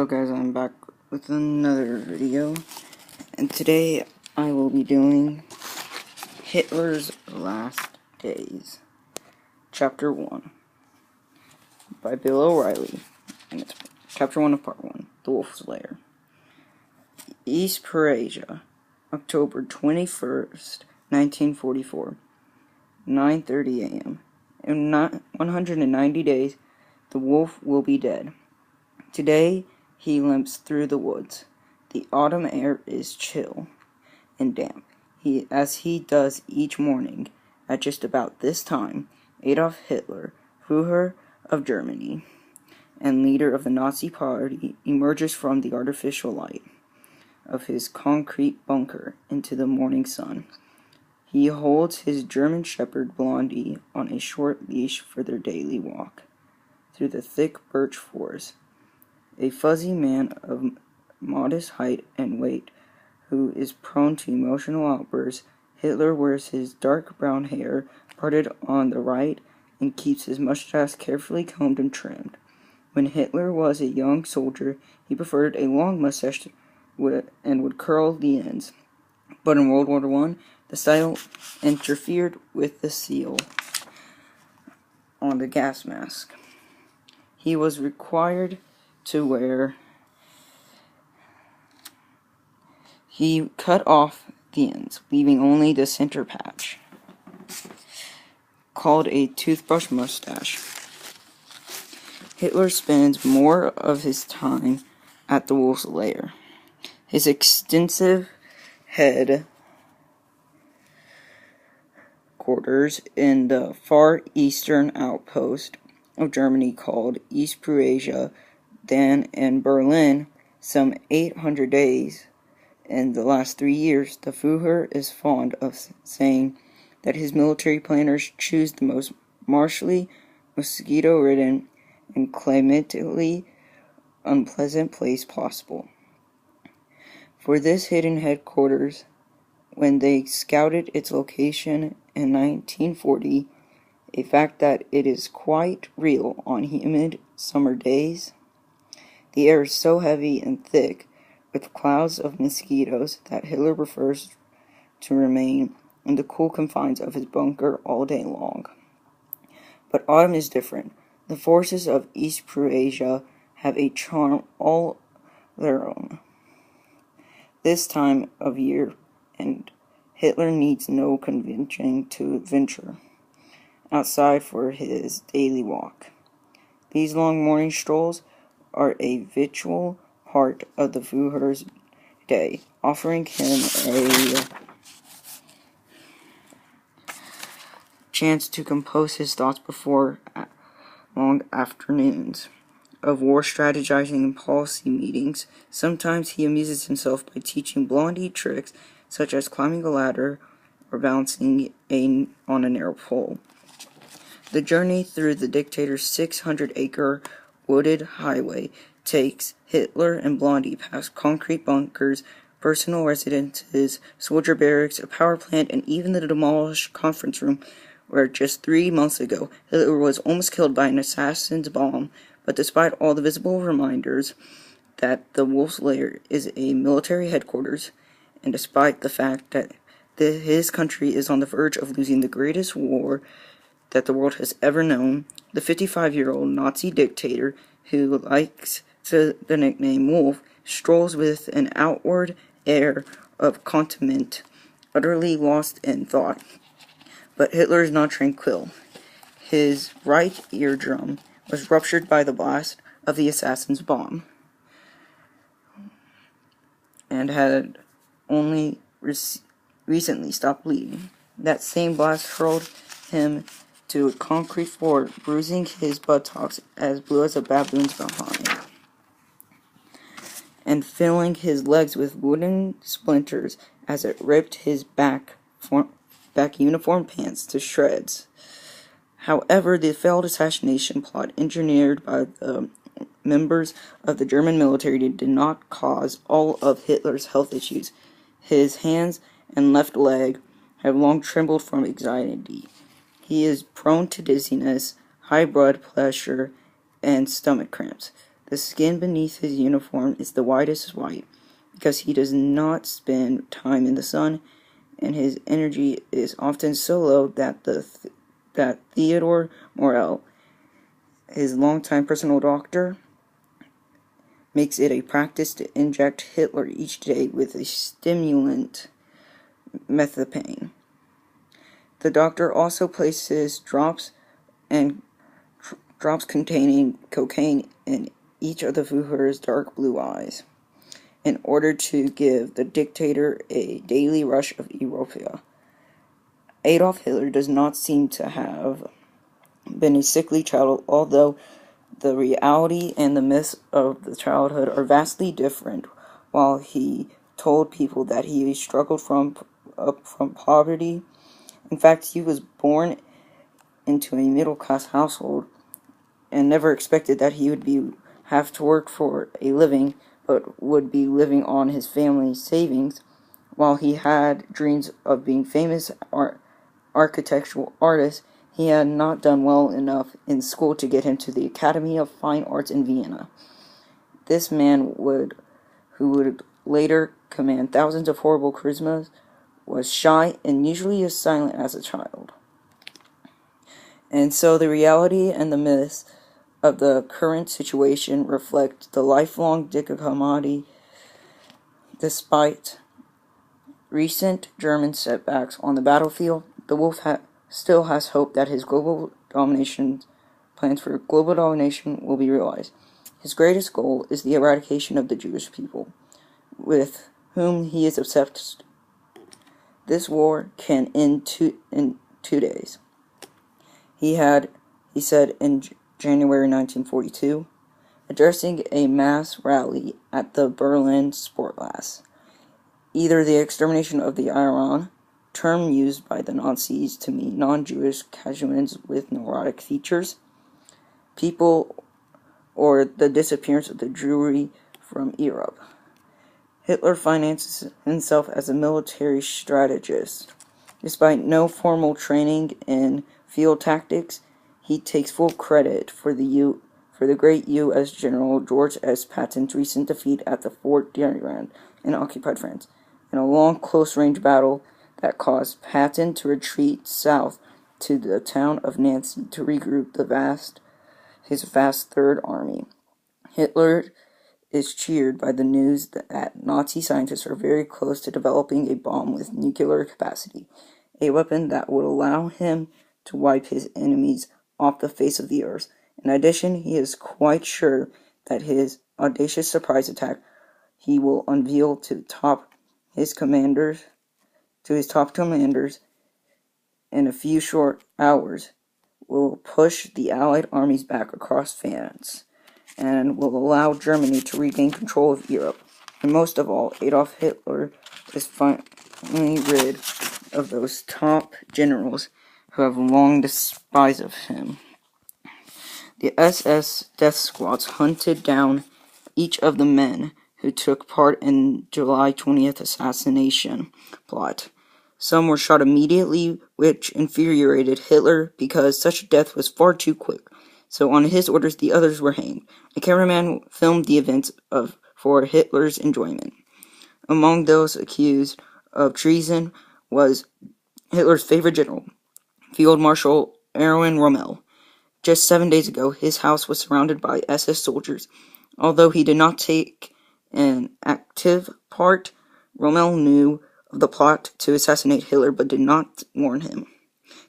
Guys, I'm back with another video, and today I will be doing Hitler's Last Days, Chapter 1, by Bill O'Reilly, and it's Chapter 1 of Part 1, The Wolf's Lair. East Prussia, October 21st, 1944, 9:30 a.m. In 190 days, the wolf will be dead. Today, he limps through the woods. The autumn air is chill and damp, as he does each morning. At just about this time, Adolf Hitler, Führer of Germany and leader of the Nazi Party, emerges from the artificial light of his concrete bunker into the morning sun. He holds his German shepherd Blondie on a short leash for their daily walk through the thick birch forest. A fuzzy man of modest height and weight who is prone to emotional outbursts, Hitler wears his dark brown hair parted on the right and keeps his mustache carefully combed and trimmed. When Hitler was a young soldier, he preferred a long mustache and would curl the ends. But in World War I, the style interfered with the seal on the gas mask. He was required to wear. He cut off the ends, leaving only the center patch, called a toothbrush mustache. Hitler spends more of his time at the Wolf's Lair. His extensive headquarters in the far eastern outpost of Germany called East Prussia, then in Berlin, some 800 days. In the last 3 years, the Führer is fond of saying that his military planners choose the most marshy, mosquito-ridden, and climatically unpleasant place possible for this hidden headquarters. When they scouted its location in 1940, a fact that it is quite real on humid summer days, the air is so heavy and thick with clouds of mosquitoes that Hitler prefers to remain in the cool confines of his bunker all day long. But autumn is different. The forces of East Prussia have a charm all their own this time of year, and Hitler needs no convincing to venture outside for his daily walk. These long morning strolls are a vital part of the Führer's day, offering him a chance to compose his thoughts before long afternoons of war strategizing and policy meetings. Sometimes he amuses himself by teaching Blondie tricks such as climbing a ladder or balancing on a narrow pole. The journey through the dictator's 600-acre wooded highway takes Hitler and Blondie past concrete bunkers, personal residences, soldier barracks, a power plant, and even the demolished conference room where just 3 months ago Hitler was almost killed by an assassin's bomb. But despite all the visible reminders that the Wolf's Lair is a military headquarters, and despite the fact that his country is on the verge of losing the greatest war that the world has ever known, the 55-year-old Nazi dictator, who likes the nickname Wolf, strolls with an outward air of contentment, utterly lost in thought. But Hitler is not tranquil. His right eardrum was ruptured by the blast of the assassin's bomb, and had only recently stopped bleeding. That same blast hurled him to a concrete floor, bruising his buttocks as blue as a baboon's behind, and filling his legs with wooden splinters as it ripped his back uniform pants to shreds. However, the failed assassination plot engineered by the members of the German military did not cause all of Hitler's health issues. His hands and left leg have long trembled from anxiety. He is prone to dizziness, high blood pressure, and stomach cramps. The skin beneath his uniform is the whitest white, because he does not spend time in the sun, and his energy is often so low that that Theodore Morel, his longtime personal doctor, makes it a practice to inject Hitler each day with a stimulant, methapane. The doctor also places drops containing cocaine in each of the Führer's dark blue eyes, in order to give the dictator a daily rush of euphoria. Adolf Hitler does not seem to have been a sickly child, although the reality and the myths of the childhood are vastly different. While he told people that he struggled from poverty, in fact, he was born into a middle-class household and never expected that he would have to work for a living, but would be living on his family's savings. While he had dreams of being famous architectural artist, he had not done well enough in school to get him to the Academy of Fine Arts in Vienna. This man who would later command thousands of horrible charismas, was shy and usually as silent as a child. And so the reality and the myths of the current situation reflect the lifelong dichotomy. Despite recent German setbacks on the battlefield, the Wolf still has hope that his plans for global domination will be realized. His greatest goal is the eradication of the Jewish people, with whom he is obsessed. This war can end in 2 days. He said in January 1942, addressing a mass rally at the Berlin Sportplatz. Either the extermination of the Aryan, term used by the Nazis to mean non-Jewish casuans with neurotic features, people, or the disappearance of the Jewry from Europe. Hitler finances himself as a military strategist. Despite no formal training in field tactics, he takes full credit for the great U.S. General George S. Patton's recent defeat at the Fort Durand in occupied France, in a long, close-range battle that caused Patton to retreat south to the town of Nancy to regroup his vast Third Army. Hitler is cheered by the news that Nazi scientists are very close to developing a bomb with nuclear capacity, a weapon that would allow him to wipe his enemies off the face of the earth. In addition, he is quite sure that his audacious surprise attack he will unveil to his top commanders in a few short hours will push the Allied armies back across France and will allow Germany to regain control of Europe. And most of all, Adolf Hitler is finally rid of those top generals who have long despised of him. The SS death squads hunted down each of the men who took part in July 20th assassination plot. Some were shot immediately, which infuriated Hitler because such death was far too quick. So on his orders, the others were hanged. A cameraman filmed the events for Hitler's enjoyment. Among those accused of treason was Hitler's favorite general, Field Marshal Erwin Rommel. Just 7 days ago, his house was surrounded by SS soldiers. Although he did not take an active part, Rommel knew of the plot to assassinate Hitler but did not warn him.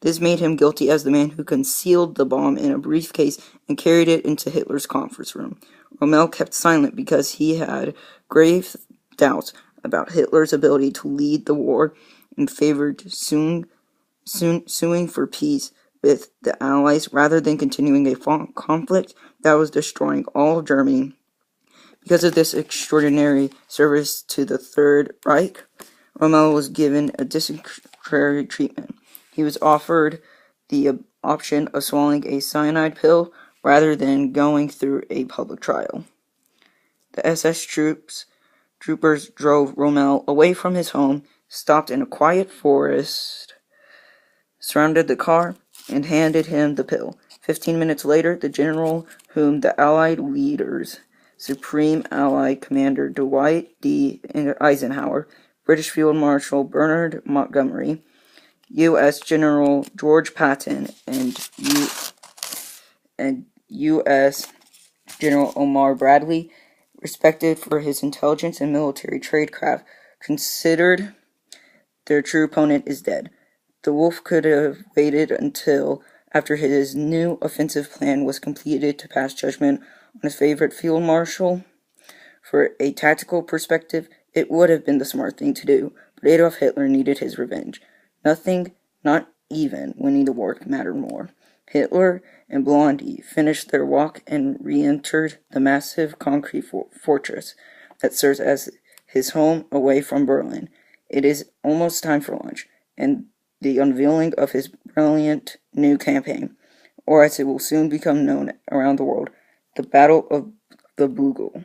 This made him guilty as the man who concealed the bomb in a briefcase and carried it into Hitler's conference room. Rommel kept silent because he had grave doubts about Hitler's ability to lead the war and favored suing for peace with the Allies rather than continuing a conflict that was destroying all of Germany. Because of this extraordinary service to the Third Reich, Rommel was given a disciplinary treatment. He was offered the option of swallowing a cyanide pill rather than going through a public trial. The SS troopers drove Rommel away from his home, stopped in a quiet forest, surrounded the car, and handed him the pill. 15 minutes later, the general whom the Allied leaders Supreme Allied Commander Dwight D. Eisenhower, British Field Marshal Bernard Montgomery, U.S. General George Patton, and U.S. General Omar Bradley, respected for his intelligence and military tradecraft, considered their true opponent is dead. The Wolf could have waited until after his new offensive plan was completed to pass judgment on his favorite field marshal. For a tactical perspective, it would have been the smart thing to do, but Adolf Hitler needed his revenge. Nothing, not even winning the war, mattered more. Hitler and Blondie finished their walk and re-entered the massive concrete fortress that serves as his home away from Berlin. It is almost time for lunch, and the unveiling of his brilliant new campaign, or as it will soon become known around the world, the Battle of the Bulge.